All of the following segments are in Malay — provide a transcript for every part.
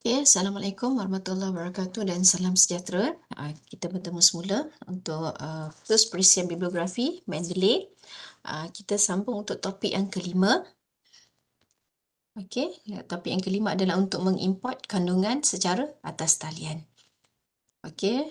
Okay, Assalamualaikum warahmatullahi wabarakatuh dan salam sejahtera. Kita bertemu semula untuk kurs perisian bibliografi Mendeley. Kita sambung untuk topik yang kelima. Okey, topik yang kelima adalah untuk mengimport kandungan secara atas talian. Okey,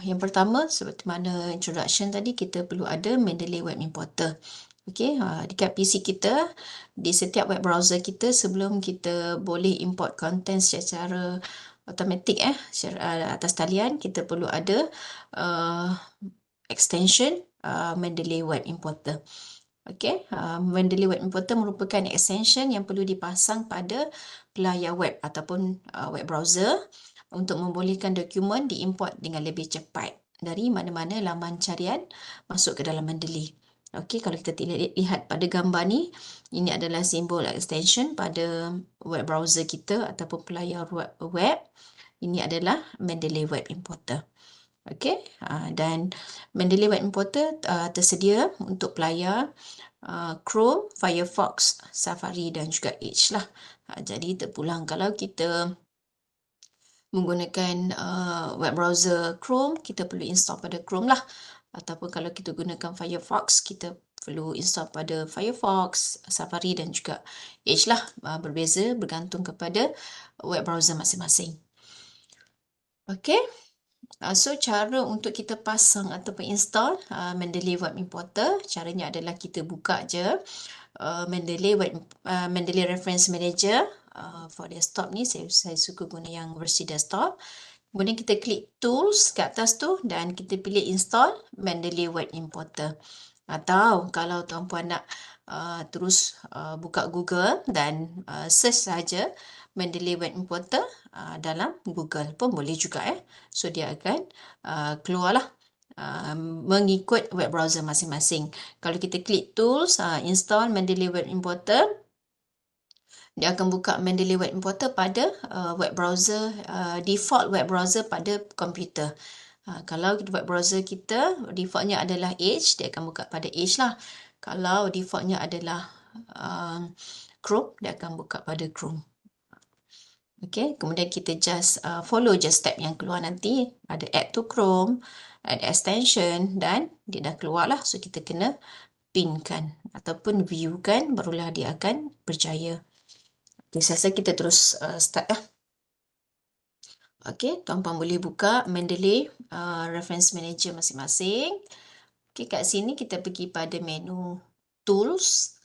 yang pertama seperti mana introduction tadi, kita perlu ada Mendeley Web Importer. Okey, dekat PC kita, di setiap web browser kita, sebelum kita boleh import content secara automatik secara atas talian, kita perlu ada uh, extension Mendeley Web Importer. Okey, Mendeley Web Importer merupakan extension yang perlu dipasang pada pelayar web ataupun web browser untuk membolehkan dokumen diimport dengan lebih cepat dari mana-mana laman carian masuk ke dalam Mendeley. Okey, kalau kita lihat pada gambar ni, ini adalah simbol extension pada web browser kita ataupun pelayar web. Ini adalah Mendeley Web Importer. Okey, dan Mendeley Web Importer tersedia untuk pelayar Chrome, Firefox, Safari dan juga Edge lah. Jadi terpulang kalau kita menggunakan web browser Chrome, kita perlu install pada Chrome lah. Ataupun kalau kita gunakan Firefox, kita perlu install pada Firefox, Safari dan juga Edge lah. Berbeza bergantung kepada web browser masing-masing. Okey. So, cara untuk kita pasang ataupun install Mendeley Web Importer, caranya adalah kita buka je Mendeley Reference Manager. For desktop ni, saya suka guna yang versi desktop. Kemudian kita klik Tools kat atas tu dan kita pilih Install Mendeley Web Importer. Atau kalau tuan-puan nak terus buka Google dan search saja Mendeley Web Importer dalam Google pun boleh juga. So dia akan keluarlah mengikut web browser masing-masing. Kalau kita klik Tools, Install Mendeley Web Importer, dia akan buka Mendeley Web Importer pada web browser, default web browser pada komputer. Kalau web browser kita defaultnya adalah Edge, dia akan buka pada Edge lah. Kalau defaultnya adalah Chrome, dia akan buka pada Chrome. Okay, kemudian kita just follow je step yang keluar nanti. Ada add to Chrome, ada extension dan dia dah keluar lah. So kita kena pinkan ataupun viewkan, barulah dia akan berjaya. Okay, saya rasa kita terus start lah. Okay, tuan-puan boleh buka Mendeley Reference Manager masing-masing. Okay, kat sini kita pergi pada menu Tools.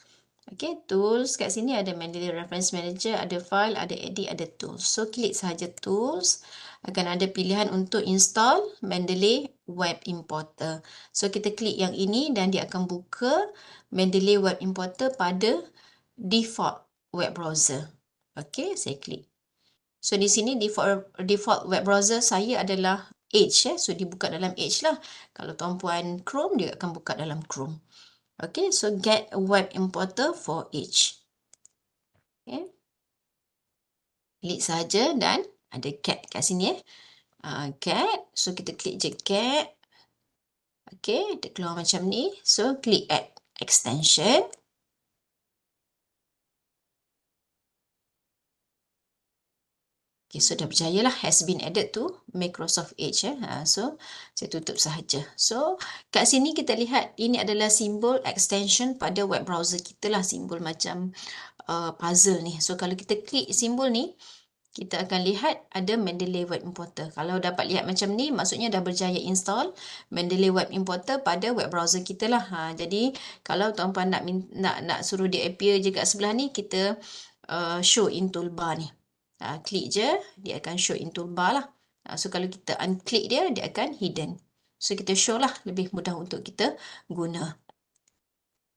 Okay, Tools. Kat sini ada Mendeley Reference Manager, ada File, ada Edit, ada Tools. So, klik sahaja Tools. Akan ada pilihan untuk install Mendeley Web Importer. So, kita klik yang ini dan dia akan buka Mendeley Web Importer pada default web browser. Okay, saya klik. So, di sini default web browser saya adalah Edge. So, dibuka dalam Edge lah. Kalau tuan-puan Chrome, dia akan buka dalam Chrome. Okay, so get a web importer for Edge. Okay. Klik saja dan ada cat kat sini. Cat. So, kita klik je cat. Okay, dia keluar macam ni. So, klik add extension. Okay, so dah berjaya lah, has been added to Microsoft Edge. So, saya tutup sahaja. So, kat sini kita lihat ini adalah simbol extension pada web browser kita lah. Simbol macam puzzle ni. So, kalau kita klik simbol ni, kita akan lihat ada Mendeley Web Importer. Kalau dapat lihat macam ni, maksudnya dah berjaya install Mendeley Web Importer pada web browser kita lah. Jadi, kalau tuan-puan nak suruh dia appear je kat sebelah ni, kita show in toolbar ni. Klik je, dia akan show in toolbar lah. So, kalau kita unclick dia, dia akan hidden. So, kita show lah, lebih mudah untuk kita guna.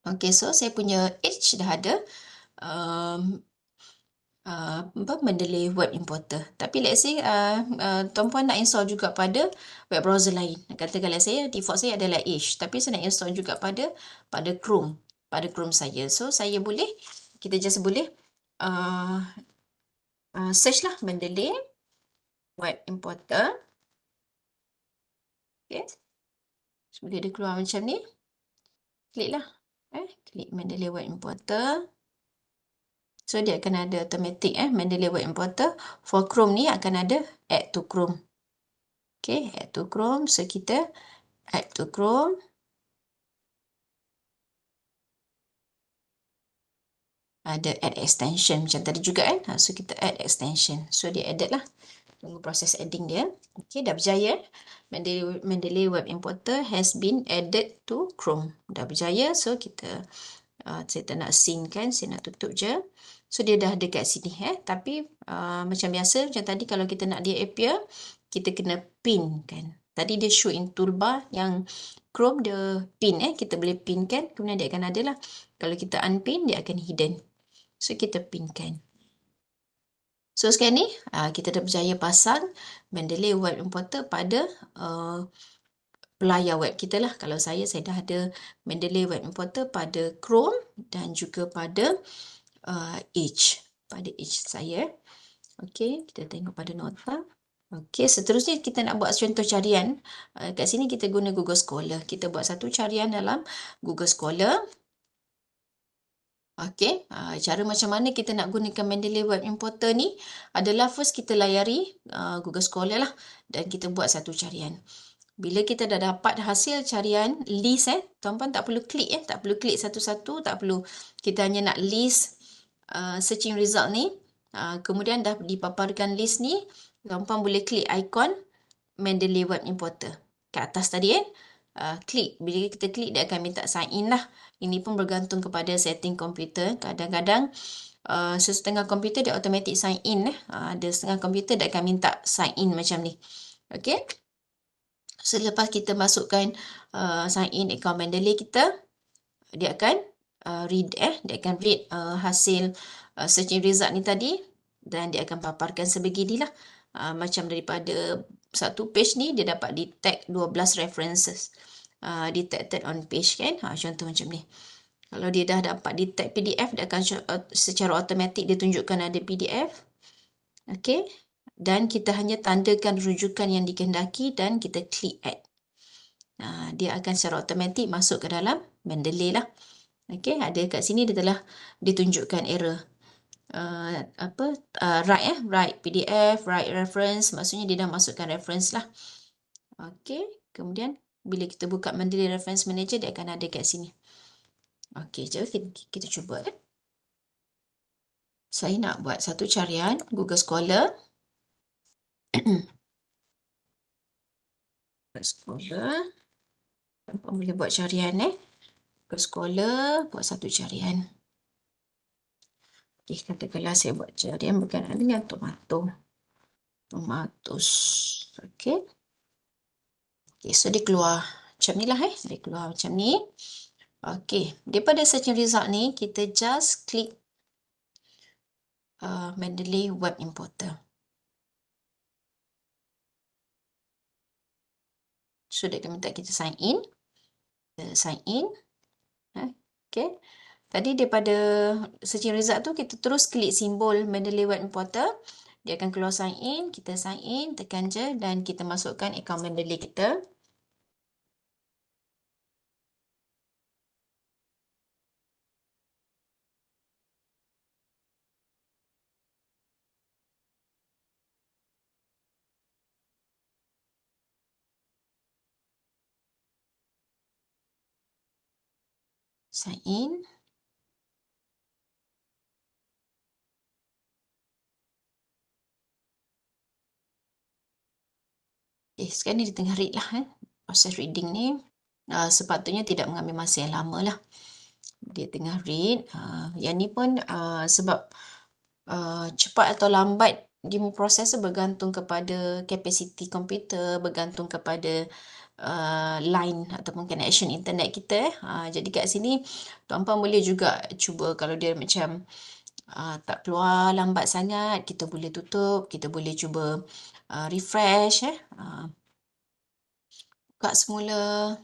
Okay, so saya punya Edge dah ada. Mendeley Web Importer. Tapi let's say tuan-puan nak install juga pada web browser lain. Katakanlah saya, default saya adalah Edge. Tapi saya nak install juga pada Chrome. Pada Chrome saya. So, saya boleh, kita just boleh search lah Mendeley Web Importer. Okay. So, boleh dia keluar macam ni. Klik lah. Klik Mendeley Web Importer. So dia akan ada automatic Mendeley Web Importer. For Chrome ni akan ada add to Chrome. Okay, add to Chrome. So kita add to Chrome. Ada add extension macam tadi juga kan. So kita add extension. So dia added lah. Tunggu proses adding dia. Okay, dah berjaya. Mendeley Web Importer has been added to Chrome. Dah berjaya. So kita saya tak nak sync kan. Saya nak tutup je. So dia dah ada kat sini Tapi macam biasa macam tadi kalau kita nak dia appear, kita kena pin kan. Tadi dia show in toolbar yang Chrome dia pin kita boleh pin kan. Kemudian dia akan ada lah. Kalau kita unpin dia akan hidden. So kita pin kan. So sekarang ni kita dah berjaya pasang Mendeley Web Importer pada pelayar web kita lah. Kalau saya dah ada Mendeley Web Importer pada Chrome dan juga pada Edge. Pada Edge saya. Okey, kita tengok pada nota. Okey, seterusnya kita nak buat contoh carian. Kat sini kita guna Google Scholar. Kita buat satu carian dalam Google Scholar. Okey, cara macam mana kita nak gunakan Mendeley Web Importer ni adalah first kita layari Google Scholar lah dan kita buat satu carian. Bila kita dah dapat hasil carian list tuan-puan tak perlu klik tak perlu klik satu-satu, tak perlu. Kita hanya nak list searching result ni. Kemudian dah dipaparkan list ni, tuan-puan boleh klik ikon Mendeley Web Importer kat atas tadi klik. Bila kita klik dia akan minta sign in lah. Ini pun bergantung kepada setting komputer. Kadang-kadang setengah komputer dia automatic sign in ada setengah komputer dia akan minta sign in macam ni. Okey. Selepas kita masukkan sign in account Mendeley kita, dia akan dia akan read hasil searching result ni tadi dan dia akan paparkan sebeginilah. Macam daripada satu page ni dia dapat detect 12 references detected on page kan. Contoh macam ni. Kalau dia dah dapat detect PDF, dia akan secara automatik dia tunjukkan ada PDF. Okey. Dan kita hanya tandakan rujukan yang dikehendaki dan kita klik add. Dia akan secara automatik masuk ke dalam Mendeley lah. Okey, ada kat sini dia telah ditunjukkan error. Write PDF, write reference, maksudnya dia dah masukkan reference lah. Okey, kemudian bila kita buka Mendeley Reference Manager dia akan ada kat sini. Okey, jom kita cuba. Saya nak buat satu carian Google Scholar. Google Scholar. Apa boleh buat carian Google Scholar, buat satu carian. Okey, katakanlah saya buat carian berkenaan dengan tomato. Tomatos. Okey. Okey, so dia keluar macam ni lah dia keluar macam ni. Okey, daripada searching result ni kita just klik Mendeley Web Importer. So dia akan minta kita sign in. Sign in. Okey. Tadi daripada searching result tu kita terus klik simbol Mendeley Web Importer. Dia akan keluar sign in. Kita sign in, tekan je dan kita masukkan akaun Mendeley kita. Sign in. Sekarang ni dia tengah read lah proses reading ni. Sepatutnya tidak mengambil masa yang lama lah. Dia tengah read. Yang ni pun sebab cepat atau lambat dia proses bergantung kepada kapasiti komputer, bergantung kepada line ataupun connection internet kita. Jadi kat sini tuan-puan boleh juga cuba kalau dia macam tak keluar lambat sangat, kita boleh tutup, kita boleh cuba refresh buka semula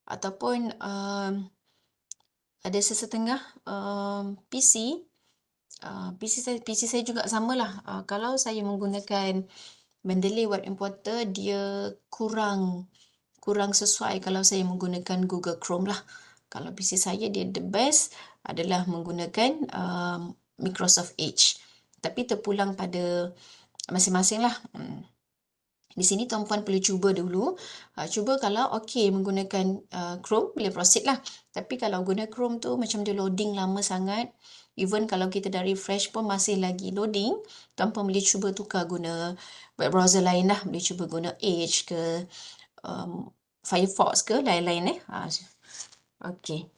ataupun ada sesetengah PC saya juga samalah. Kalau saya menggunakan Mendeley Web Importer dia kurang sesuai kalau saya menggunakan Google Chrome lah. Kalau PC saya dia the best adalah menggunakan Microsoft Edge. Tapi terpulang pada masing-masing lah. Di sini tuan-puan perlu cuba dulu. Cuba kalau okey menggunakan Chrome, boleh proceed lah. Tapi kalau guna Chrome tu macam dia loading lama sangat. Even kalau kita dah refresh pun masih lagi loading. Tuan-puan boleh cuba tukar guna web browser lain lah. Boleh cuba guna Edge ke Firefox ke lain-lain. Okey.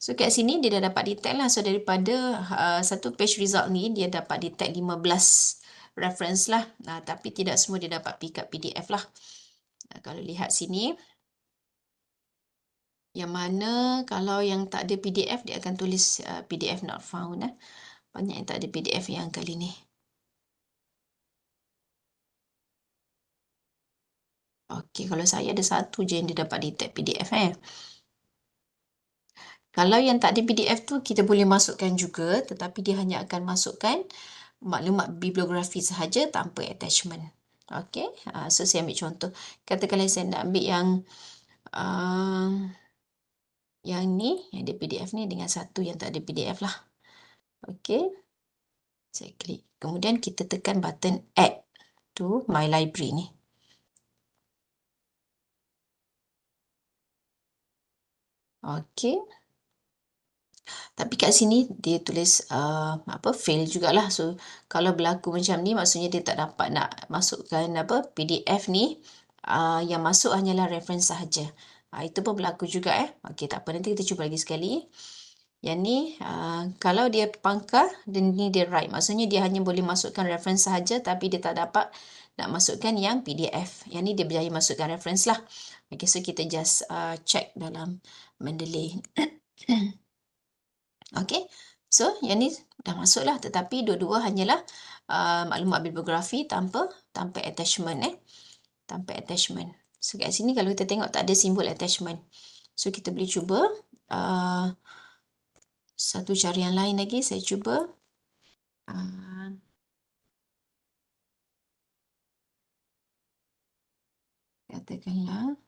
So kat sini dia dah dapat detect lah. So daripada satu page result ni dia dapat detect 15 reference lah. Tapi tidak semua dia dapat pick up PDF lah. Kalau lihat sini, yang mana kalau yang tak ada PDF dia akan tulis PDF not found. Banyak yang tak ada PDF yang kali ni. Okey, kalau saya ada satu je yang dia dapat detect PDF. Kalau yang tak ada PDF tu kita boleh masukkan juga, tetapi dia hanya akan masukkan maklumat bibliografi sahaja tanpa attachment. Okey, so saya ambil contoh. Katakanlah saya nak ambil yang ni, yang ada PDF ni dengan satu yang tak ada PDF lah. Okey, saya klik. Kemudian kita tekan button add to my library ni. Okey. Tapi kat sini dia tulis fail jugalah. So kalau berlaku macam ni maksudnya dia tak dapat nak masukkan PDF ni. Yang masuk hanyalah reference sahaja. Itu pun berlaku juga Okey, tak apa, nanti kita cuba lagi sekali. Yang ni kalau dia pangkal dan ni dia write, maksudnya dia hanya boleh masukkan reference sahaja tapi dia tak dapat nak masukkan yang PDF. Yang ni dia berjaya masukkan reference lah. Okey, so kita just check dalam Mendeley. Okey, so yang ni dah masuk lah, tetapi dua-dua hanyalah maklumat bibliografi tanpa attachment tanpa attachment. So kat sini kalau kita tengok tak ada simbol attachment. So kita boleh cuba satu cara yang lain lagi. Saya cuba katakanlah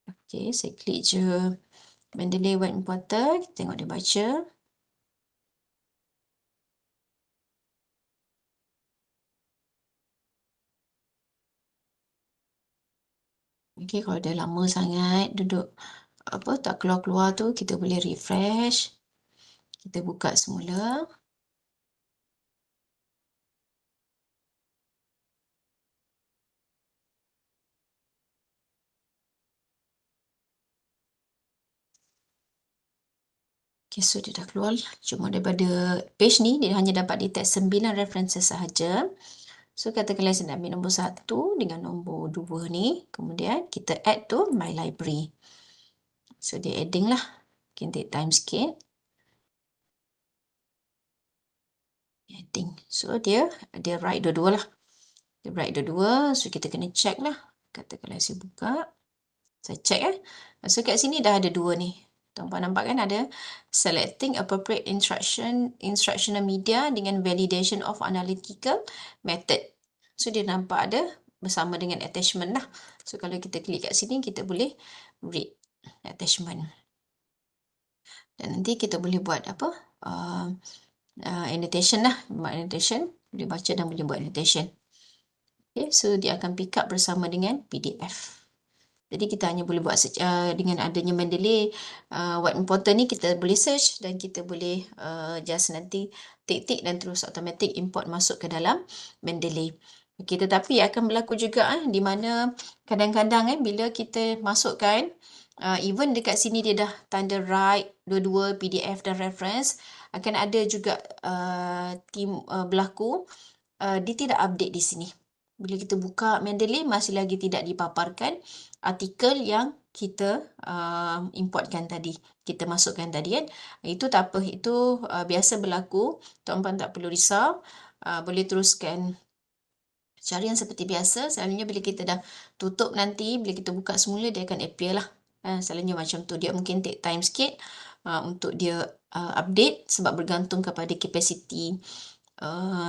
okey, saya klik je Mendeley Web Importer, kita tengok dia baca. Okey, kalau dah lama sangat duduk tak keluar-keluar tu, kita boleh refresh. Kita buka semula. Okay, so dia dah keluar. Cuma daripada page ni, dia hanya dapat detect 9 references sahaja. So, katakanlah saya nak ambil nombor 1 dengan nombor 2 ni. Kemudian, kita add to my library. So, dia adding lah. Kita take time sikit. Adding. So, dia write dua-dua lah. Dia write dua-dua. So, kita kena check lah. Katakanlah saya buka. Saya check So, kat sini dah ada dua ni. Tuan-puan nampak kan ada selecting appropriate instructional media dengan validation of analytical method. So dia nampak ada bersama dengan attachment lah. So kalau kita klik kat sini kita boleh read attachment. Dan nanti kita boleh buat annotation lah. Buat annotation, boleh baca dan boleh buat annotation. Okay, so dia akan pick up bersama dengan PDF. Jadi kita hanya boleh buat dengan adanya Mendeley Web Importer ni kita boleh search dan kita boleh just nanti tik-tik dan terus automatic import masuk ke dalam Mendeley. Okey, tetapi akan berlaku juga di mana kadang-kadang bila kita masukkan even dekat sini dia dah tanda write dua-dua PDF dan reference, akan ada juga berlaku dia tidak update di sini. Bila kita buka Mendeley masih lagi tidak dipaparkan artikel yang kita importkan tadi, kita masukkan tadi kan. Itu tak apa, itu biasa berlaku. Tuan-puan tak perlu risau. Boleh teruskan cara yang seperti biasa. Selalunya bila kita dah tutup nanti, bila kita buka semula dia akan appear lah. Selalunya macam tu. Dia mungkin take time sikit untuk dia update sebab bergantung kepada kapasiti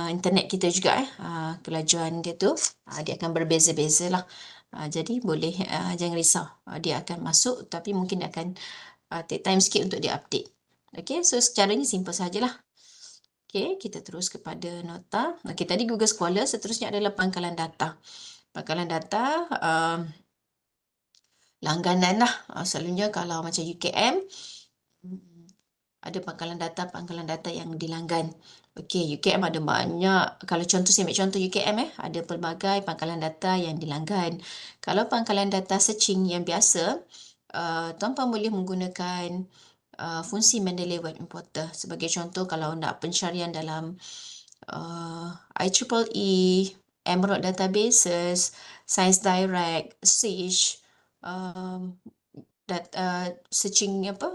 internet kita juga kelajuan dia tu dia akan berbeza-beza lah. Jadi boleh jangan risau, dia akan masuk tapi mungkin akan take time sikit untuk dia update. Okay, so secara ni simple sajalah. Okay, kita terus kepada nota. Okay, tadi Google Scholar, seterusnya adalah pangkalan data. Pangkalan data langganan lah. Selalunya kalau macam UKM, ada pangkalan data yang dilanggan. Okey, UKM ada banyak. Kalau contoh, saya ambil contoh UKM ada pelbagai pangkalan data yang dilanggan. Kalau pangkalan data searching yang biasa, tuan-puan boleh menggunakan fungsi Mendeley Web Importer. Sebagai contoh, kalau nak pencarian dalam IEEE, Emerald Databases, Science Direct, Sage,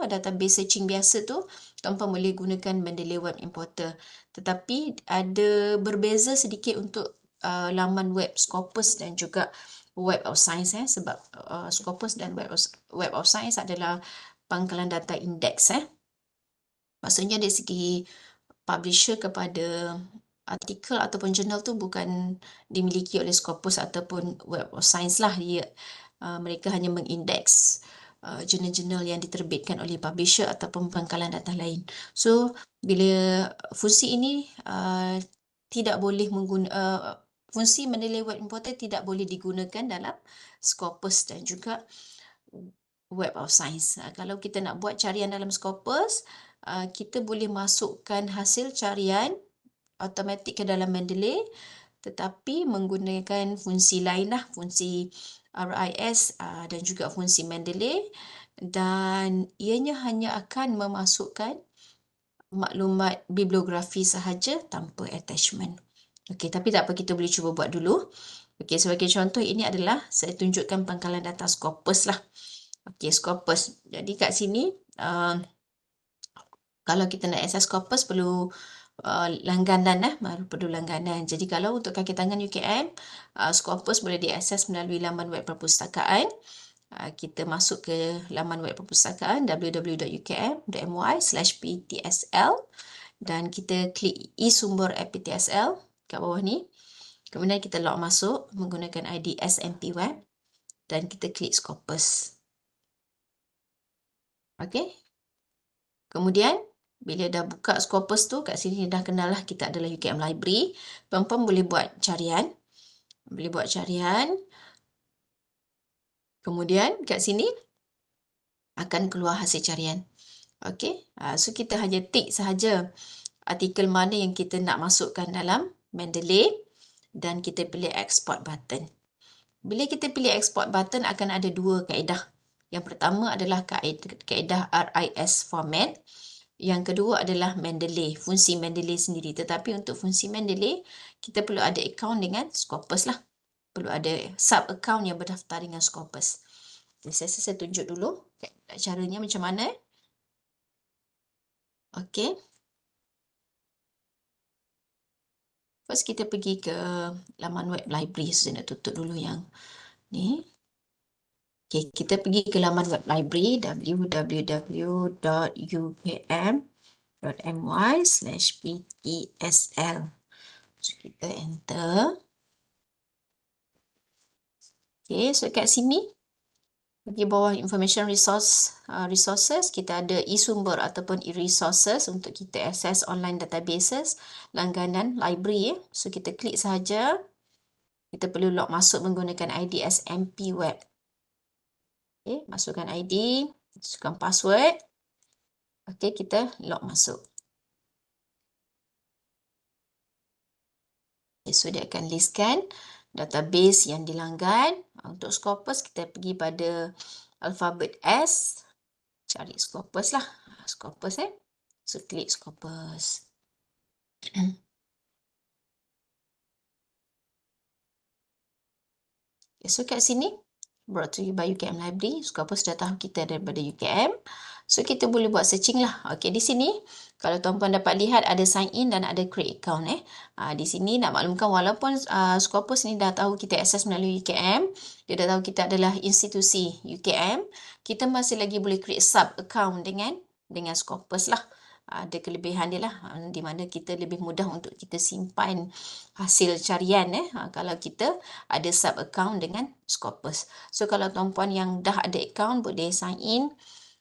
database searching biasa tu, tuan-puan boleh gunakan Mendeley Web Importer. Tetapi ada berbeza sedikit untuk laman web Scopus dan juga Web of Science sebab Scopus dan Web of Science adalah pangkalan data indeks Maksudnya dari segi publisher kepada artikel ataupun jurnal tu bukan dimiliki oleh Scopus ataupun Web of Science lah. Mereka hanya mengindeks jurnal-jurnal yang diterbitkan oleh publisher ataupun pangkalan data lain. So, bila fungsi ini tidak boleh fungsi Mendeley Web Importer tidak boleh digunakan dalam Scopus dan juga Web of Science. Kalau kita nak buat carian dalam Scopus, kita boleh masukkan hasil carian automatik ke dalam Mendeley, tetapi menggunakan fungsi lain lah, fungsi RIS dan juga fungsi Mendeley, dan ianya hanya akan memasukkan maklumat bibliografi sahaja tanpa attachment. Okey, tapi tak apa, kita boleh cuba buat dulu. Okey, sebagai contoh, ini adalah saya tunjukkan pangkalan data Scopus lah. Okey, Scopus. Jadi kat sini, kalau kita nak akses Scopus perlu langganan perlu langganan. Jadi kalau untuk kaki tangan UKM, Scopus boleh diakses melalui laman web perpustakaan. Kita masuk ke laman web perpustakaan www.ukm.my/ptsl dan kita klik e-sumber APTSL kat bawah ni. Kemudian kita log masuk menggunakan ID SMP Web dan kita klik Scopus. Okey. Kemudian bila dah buka Scopus tu, kat sini dah kenal lah kita adalah UKM Library. Puan-puan boleh buat carian. Kemudian kat sini akan keluar hasil carian. Okey. So kita hanya tick sahaja artikel mana yang kita nak masukkan dalam Mendeley dan kita pilih export button. Bila kita pilih export button akan ada dua kaedah. Yang pertama adalah kaedah RIS format. Yang kedua adalah Mendeley, fungsi Mendeley sendiri. Tetapi untuk fungsi Mendeley, kita perlu ada account dengan Scopus lah. Perlu ada sub-account yang berdaftar dengan Scopus. Jadi saya tunjuk dulu caranya macam mana. Okey. First kita pergi ke laman web library. Saya nak tutup dulu yang ni. Okay, kita pergi ke laman web library www.ukm.my/ptsl. So, kita enter. Okay, so kat sini, di bawah information resources, kita ada e-sumber ataupun e-resources untuk kita akses online databases, langganan library. So, kita klik sahaja. Kita perlu log masuk menggunakan ID SMP Web. Okay, masukkan ID, masukkan password. Okay, kita log masuk. Okay, so dia akan listkan database yang dilanggan. Untuk Scopus, kita pergi pada alfabet S. Cari Scopus lah. Scopus So, klik Scopus. Okay, so kat sini, brought to you by UKM Library. Scopus dah tahu kita daripada UKM. So, kita boleh buat searching lah. Okay, di sini, kalau tuan-puan dapat lihat ada sign in dan ada create account. Di sini nak maklumkan walaupun Scopus ni dah tahu kita akses melalui UKM, dia dah tahu kita adalah institusi UKM, kita masih lagi boleh create sub account dengan Scopus lah. ada kelebihan dia lah, di mana kita lebih mudah untuk kita simpan hasil carian kalau kita ada sub account dengan Scopus. So kalau tuan-puan yang dah ada account boleh sign in,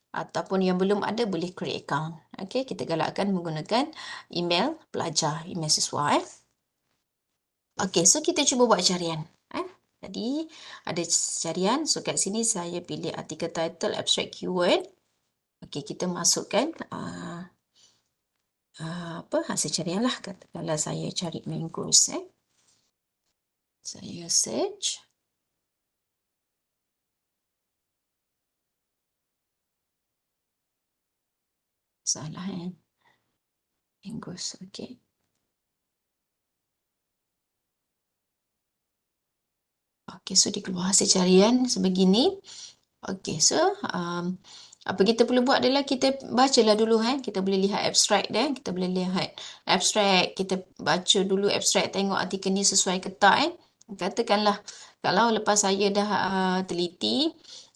ataupun yang belum ada boleh create account. Okey, kita galakkan menggunakan email pelajar, email siswa. Okey, so kita cuba buat carian. Jadi ada carian, so kat sini saya pilih artikel title, abstract, keyword. Okey, kita masukkan hasil carian lah. Katakanlah saya cari mangoes. Saya search. Salah mangoes, okey. Okey, so dia keluar hasil carian sebegini. Okey, so apa kita perlu buat adalah kita bacalah dulu kita boleh lihat abstract dia, kita boleh lihat abstract, kita baca dulu abstract, tengok artikel ni sesuai ke tak Katakanlah kalau lepas saya dah teliti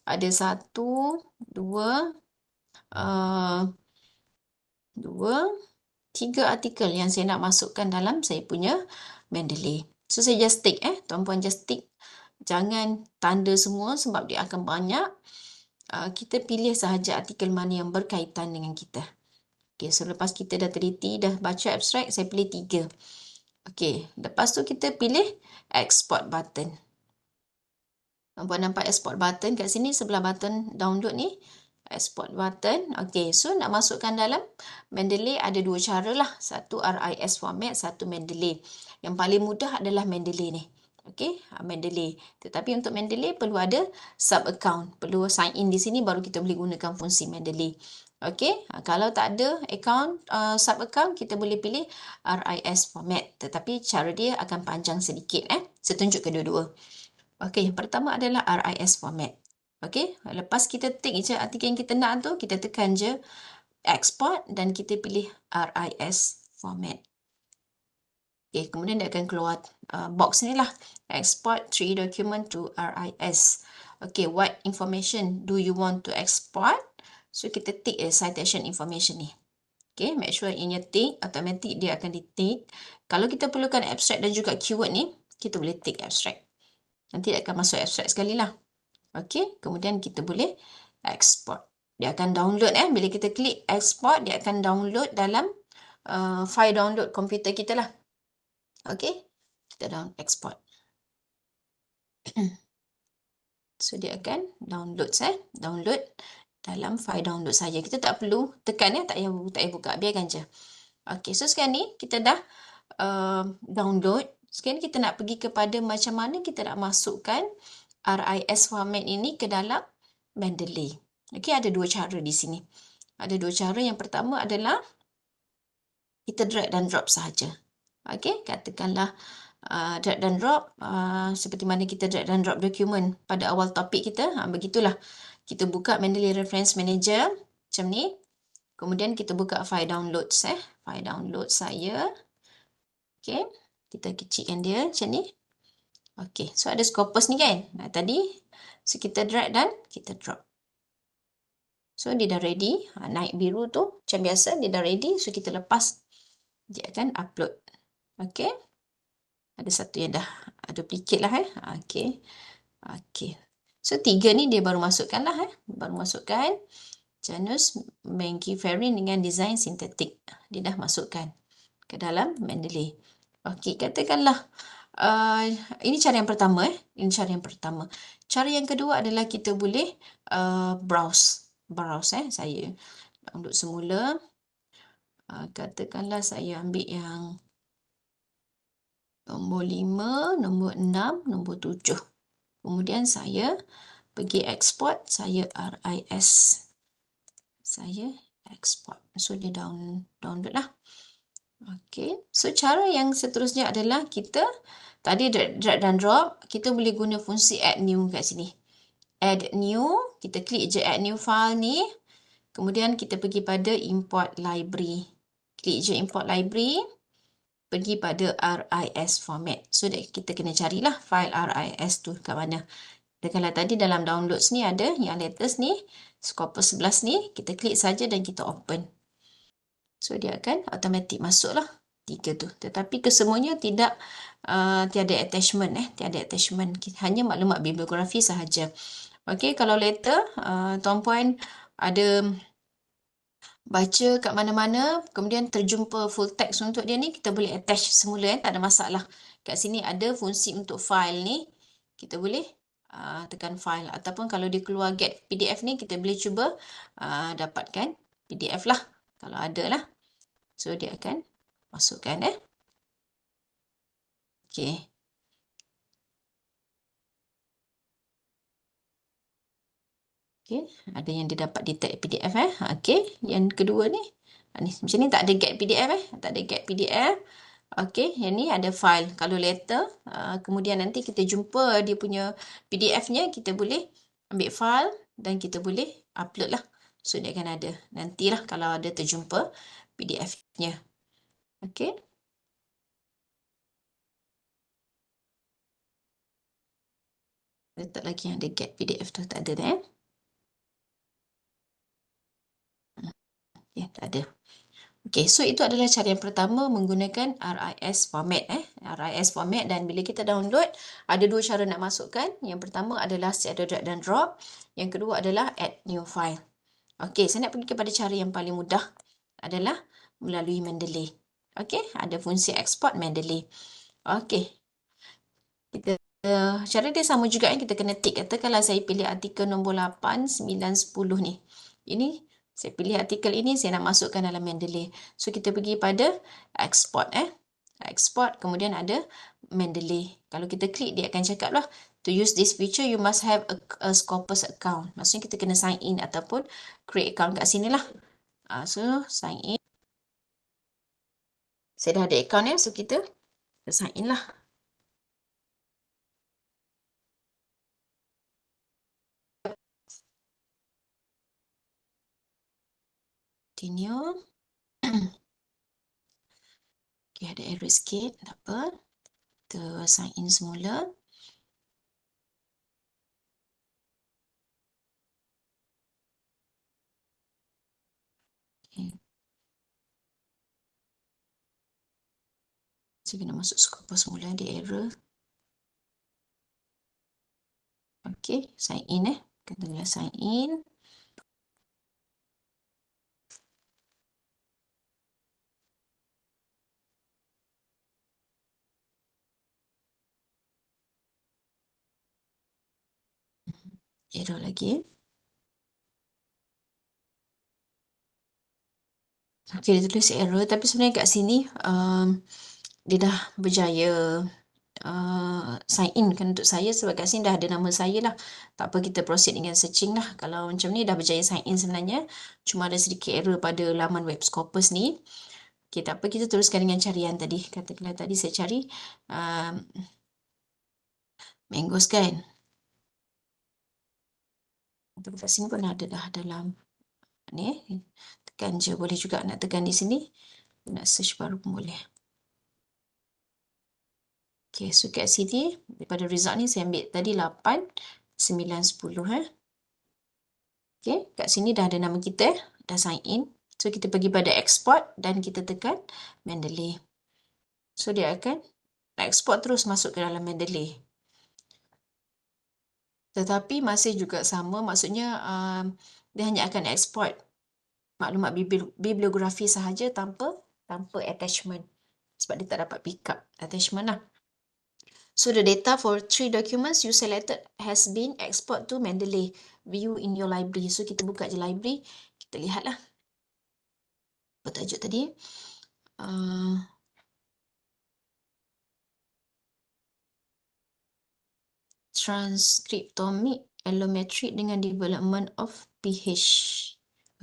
ada 1, 2, 3 artikel yang saya nak masukkan dalam saya punya Mendeley. So saya just tick tuan-puan just tick. Jangan tanda semua sebab dia akan banyak. Kita pilih sahaja artikel mana yang berkaitan dengan kita. Okay, so lepas kita dah teliti, dah baca abstract, saya pilih 3. Okay, lepas tu kita pilih export button. Nampak export button kat sini sebelah button download ni. Export button. Okay, so nak masukkan dalam Mendeley ada 2 cara lah. Satu RIS format, satu Mendeley. Yang paling mudah adalah Mendeley ni. Okay, Mendeley. Tetapi untuk Mendeley perlu ada sub account. Perlu sign in di sini baru kita boleh gunakan fungsi Mendeley. Okay, kalau tak ada account, sub account, kita boleh pilih RIS format. Tetapi cara dia akan panjang sedikit. Saya tunjuk kedua-dua. Okey, yang pertama adalah RIS format. Okey, lepas kita tick je artikel yang kita nak tu, kita tekan je export dan kita pilih RIS format. Okey, kemudian dia akan keluar box ni lah. Export 3 document to RIS. Okey, what information do you want to export? So, kita tick citation information ni. Okey, make sure in your tick, automatic dia akan di-tick. Kalau kita perlukan abstract dan juga keyword ni, kita boleh tick abstract. Nanti dia akan masuk abstract sekali lah. Okey, kemudian kita boleh export. Dia akan download bila kita klik export, dia akan download dalam file download komputer kita lah. Okey, kita export. So dia akan download download dalam file download saja. Kita tak perlu tekan tak payah buka, biarkan je. Okey, so sekarang ni kita dah download. Sekarang ni kita nak pergi kepada macam mana kita nak masukkan RIS format ini ke dalam Mendeley. Okey, ada 2 cara di sini. Ada 2 cara. Yang pertama adalah kita drag dan drop sahaja. Okey, katakanlah drag dan drop seperti mana kita drag dan drop dokumen pada awal topik kita. Begitulah. Kita buka Mendeley Reference Manager macam ni. Kemudian kita buka file download file download saya. Okey, kita kecilkan dia macam ni. Okey, so ada Scopus ni kan. Tadi, so kita drag dan kita drop. So dia dah ready. Naik biru tu macam biasa dia dah ready. So kita lepas, dia akan upload. Okey. Ada satu yang dah duplicate lah Okey. Okey. So 3 ni dia baru masukkan lah Baru masukkan Janus Mengiferin dengan design sintetik. Dia dah masukkan ke dalam Mendeley. Okey, katakanlah ini cara yang pertama Ini cara yang pertama. Cara yang kedua adalah kita boleh browse. Saya download semula. Katakanlah saya ambil yang nombor 5, nombor 6, nombor 7. Kemudian saya pergi export, saya RIS. Saya export. So dia download lah. Okey. So cara yang seterusnya adalah kita tadi drag dan drop, kita boleh guna fungsi add new kat sini. Add new, kita klik je add new file ni. Kemudian kita pergi pada import library. Klik je import library. Pergi pada RIS format. So kita kena carilah file RIS tu kat mana. Dan kalau tadi dalam downloads ni ada yang latest ni, Scopus 11 ni, kita klik saja dan kita open. So dia akan automatik masuklah 3 tu. Tetapi kesemuanya tiada attachment, tiada attachment. Hanya maklumat bibliografi sahaja. Okey, kalau later tuan puan ada baca kat mana-mana, kemudian terjumpa full text untuk dia ni, kita boleh attach semula, tak ada masalah. Kat sini ada fungsi untuk file ni, kita boleh tekan file. Ataupun kalau dia keluar get PDF ni, kita boleh cuba dapatkan PDF lah, kalau ada lah. So, dia akan masukkan. Okay. Okay, ada yang dia dapat detect PDF. Okay, yang kedua ni, macam ni tak ada get PDF. Tak ada get PDF. Okay, yang ni ada file. Kalau later, kemudian nanti kita jumpa dia punya PDF-nya, kita boleh ambil file dan kita boleh upload lah. So, dia akan ada. Nantilah kalau ada terjumpa PDF-nya. Okay. Letak lagi yang ada get PDF tu. Tak ada dah. Ya, tak ada. Okay, so itu adalah cara yang pertama menggunakan RIS format. RIS format, dan bila kita download, ada dua cara nak masukkan. Yang pertama adalah secara drag dan drop. Yang kedua adalah add new file. Okay, saya nak pergi kepada cara yang paling mudah adalah melalui Mendeley. Okay, ada fungsi export Mendeley. Okay, cara dia sama juga, kita kena tick. Katakanlah saya pilih artikel nombor 8, 9, 10 ni. Ini saya pilih artikel ini, saya nak masukkan dalam Mendeley. So, kita pergi pada export. Export, kemudian ada Mendeley. Kalau kita klik, dia akan cakap lah, to use this feature, you must have a Scopus account. Maksudnya kita kena sign in ataupun create account kat sini lah. So, sign in. Saya dah ada account so kita sign in lah. Continue. Okay, ada error sikit, tak apa. Kita sign in semula. Okay. Saya kena masuk Scopus semula, ada error. Okay, sign in katakanlah sign in. Error lagi. Okay, dia tulis error, tapi sebenarnya kat sini dia dah berjaya sign in kan untuk saya, sebab kat sini dah ada nama saya lah. Tak apa, kita proceed dengan searching lah. Kalau macam ni dah berjaya sign in sebenarnya, cuma ada sedikit error pada laman web Scopus ni. Okay, tak apa, kita teruskan dengan carian tadi. Katakanlah tadi saya cari Mangoes kan. Kat sini pun ada dah dalam ni. Tekan je, boleh juga nak tekan di sini. Nak search baru pun boleh. Okay, so kat sini, daripada result ni saya ambil tadi 8, 9, 10. Okay, kat sini dah ada nama kita, dah sign in. So, kita pergi pada export dan kita tekan Mendeley. So, dia akan export terus masuk ke dalam Mendeley. Tetapi masih juga sama, maksudnya dia hanya akan export maklumat bibliografi sahaja tanpa attachment. Sebab dia tak dapat pick up attachment lah. So, the data for 3 documents you selected has been export to Mendeley. View in your library. So, kita buka je library. Kita lihatlah. Apa tajuk tadi? Transcriptomic allometric dengan development of pH.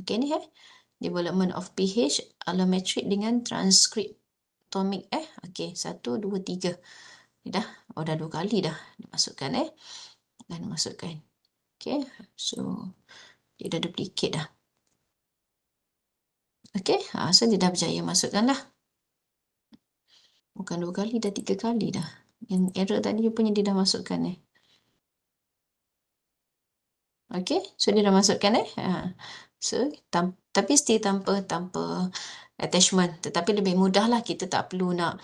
Okay ni development of pH, allometric dengan transcriptomic. Okay, 1, 2, 3. Dah, dah 2 kali dah masukkan dan masukkan. Okay, so dia dah duplicate dah. Okay, so dia dah berjaya masukkan lah. Bukan 2 kali, dah 3 kali dah. Yang error tadi punya dia dah masukkan Okay, so dia dah masukkan So, tapi still tanpa attachment. Tetapi lebih mudah lah, kita tak perlu nak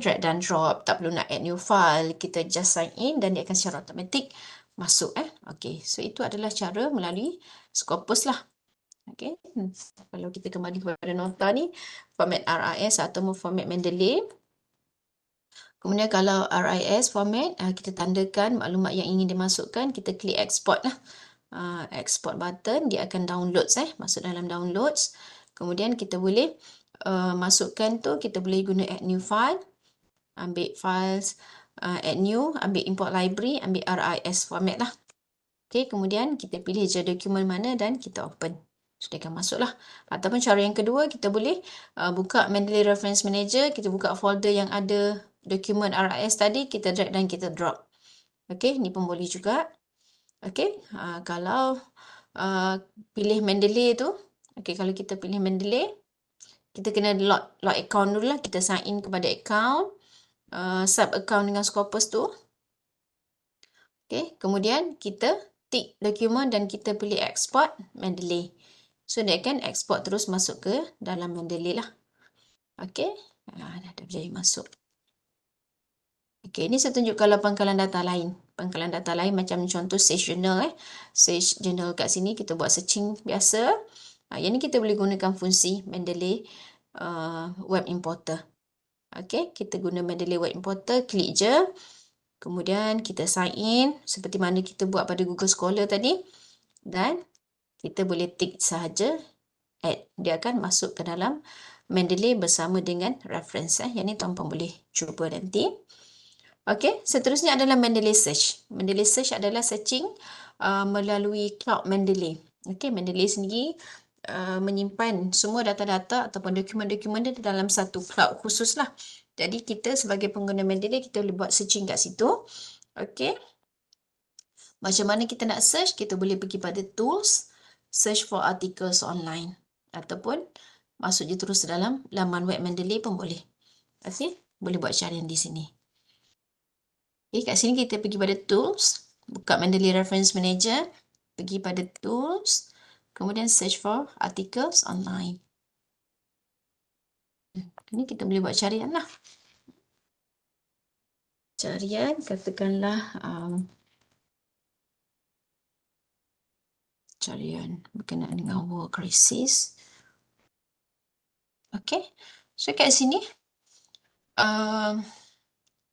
drag dan drop, tak perlu nak add new file, kita just sign in dan dia akan secara automatik masuk. Okay, so itu adalah cara melalui Scopus lah. Okay, kalau kita kembali kepada nota ni, format RIS atau format Mendeley. Kemudian kalau RIS format, kita tandakan maklumat yang ingin dimasukkan, kita klik export lah. Export button, dia akan downloads, masuk dalam downloads. Kemudian kita boleh masukkan tu, kita boleh guna add new file, ambil files, add new, ambil import library, ambil RIS format lah. Okay, kemudian kita pilih je dokumen mana dan kita open. So, dia akan masuk lah. Ataupun cara yang kedua, kita boleh buka Mendeley Reference Manager, kita buka folder yang ada dokumen RIS tadi, kita drag dan kita drop. Okay, ni pun boleh juga. Okay, kalau pilih Mendeley tu, okay, kalau kita pilih Mendeley, kita kena log account dulu lah, kita sign in kepada account, sub account dengan Scopus tu. Okay, kemudian kita tick dokumen dan kita pilih export Mendeley. So, dia akan export terus masuk ke dalam Mendeley lah. Okay, dah berjaya masuk. Okay, ini saya tunjukkan pangkalan data lain. Pangkalan data lain macam contoh Sage Journal. Sage Journal kat sini kita buat searching biasa. Yang ni kita boleh gunakan fungsi Mendeley Web Importer. Okay, kita guna Mendeley Web Importer, klik je. Kemudian kita sign in seperti mana kita buat pada Google Scholar tadi. Dan kita boleh tick sahaja add. Dia akan masuk ke dalam Mendeley bersama dengan reference. Yang ni tuan-tuan boleh cuba nanti. Okey, seterusnya adalah Mendeley Search. Mendeley Search adalah searching melalui Cloud Mendeley. Okey, Mendeley sendiri menyimpan semua data-data ataupun dokumen-dokumen dia dalam satu cloud khusus lah. Jadi kita sebagai pengguna Mendeley, kita boleh buat searching kat situ. Okey. Macam mana kita nak search? Kita boleh pergi pada tools, search for articles online. Ataupun masuk je terus dalam laman web Mendeley pun boleh. Okey, boleh buat carian di sini. Okay, kat sini kita pergi pada tools, buka Mendeley Reference Manager, pergi pada tools, kemudian search for articles online. Ini kita boleh buat carian lah. Carian, katakanlah carian berkenaan dengan war crisis. Okay, so kat sini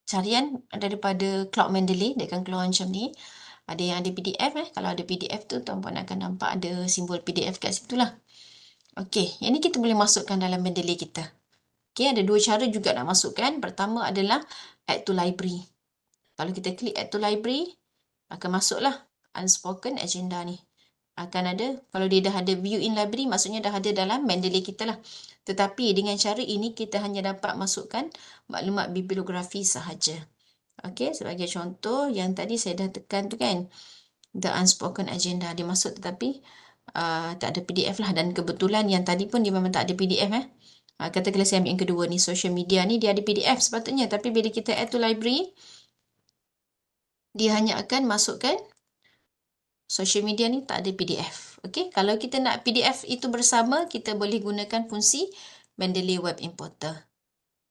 carian daripada Cloud Mendeley, dia akan keluar macam ni. Ada yang ada PDF. Kalau ada PDF tu, tuan-puan akan nampak ada simbol PDF kat situ lah. Okay, yang ni kita boleh masukkan dalam Mendeley kita. Okay, ada dua cara juga nak masukkan. Pertama adalah add to library. Kalau kita klik add to library, akan masuklah unspoken agenda ni. Akan ada, kalau dia dah ada view in library, maksudnya dah ada dalam Mendeley kita lah. Tetapi dengan cara ini, kita hanya dapat masukkan maklumat bibliografi sahaja. Okey, sebagai contoh, yang tadi saya dah tekan tu kan, the unspoken agenda, dia masuk tetapi tak ada PDF lah. Dan kebetulan yang tadi pun dia memang tak ada PDF. Katakanlah saya ambil yang kedua ni, social media ni, dia ada PDF sepatutnya. Tapi bila kita add to library, dia hanya akan masukkan social media ni tak ada PDF. Okey, kalau kita nak PDF itu bersama, kita boleh gunakan fungsi Mendeley Web Importer.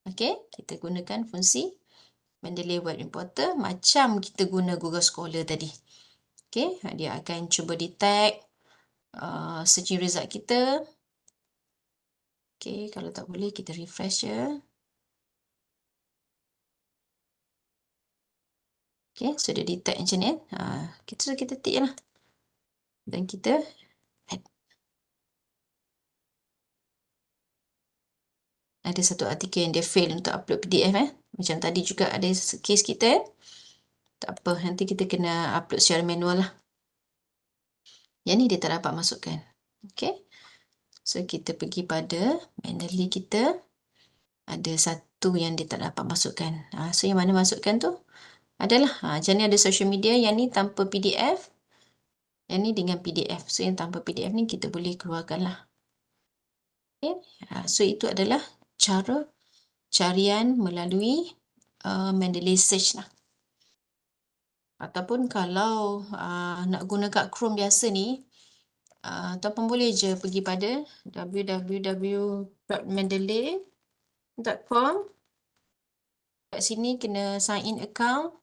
Okey, kita gunakan fungsi Mendeley Web Importer macam kita guna Google Scholar tadi. Okey, dia akan cuba detect searching result kita. Okey, kalau tak boleh kita refresh je. Okey, so dia detect macam ni. Kita tick lah. Dan kita add. Ada satu artikel yang dia fail untuk upload PDF. Macam tadi juga ada case kita. Tak apa, nanti kita kena upload secara manual lah. Yang ni dia tak dapat masukkan. Okay. So, kita pergi pada Mendeley kita. Ada satu yang dia tak dapat masukkan. So, yang mana masukkan tu? Adalah, macam ni ada social media. Yang ni tanpa PDF. Yang ni dengan PDF. So, yang tanpa PDF ni kita boleh keluarkan lah. Okay. So, itu adalah cara carian melalui Mendeley Search lah. Ataupun kalau nak guna kat Chrome biasa ni, Tuan-puan boleh je pergi pada www.mendeley.com. Kat sini kena sign in account.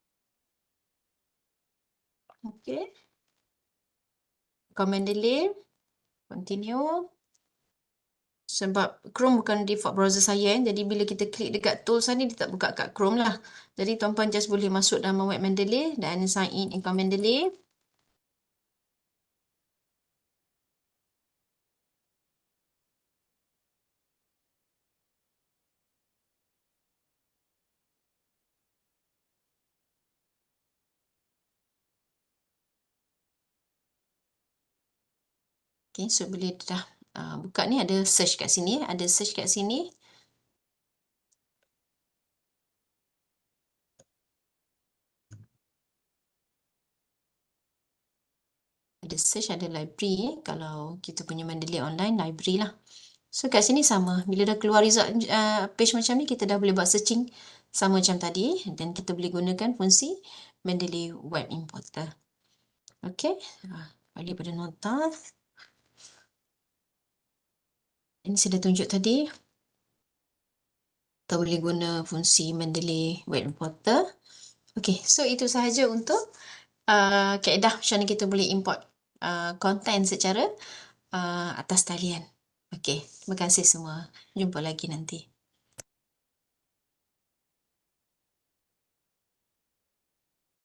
Okay. Account Mendeley. Continue. Sebab Chrome bukan default browser saya, jadi bila kita klik dekat tools ni, dia tak buka kat Chrome lah. Jadi tuan-puan just boleh masuk dalam web Mendeley dan sign in account Mendeley. Okay, so bila dah buka ni, ada search kat sini, ada search kat sini. Ada search, ada library. Kalau kita punya Mendeley online, library lah. So kat sini sama. Bila dah keluar result page macam ni, kita dah boleh buat searching sama macam tadi. Dan kita boleh gunakan fungsi Mendeley Web Importer. Okay. Balik pada nota. Ini saya dah tunjuk tadi. Kita boleh guna fungsi Mendeley Web Importer. Okay. So itu sahaja untuk kaedah macam mana kita boleh import content secara atas talian. Okay. Terima kasih semua. Jumpa lagi nanti.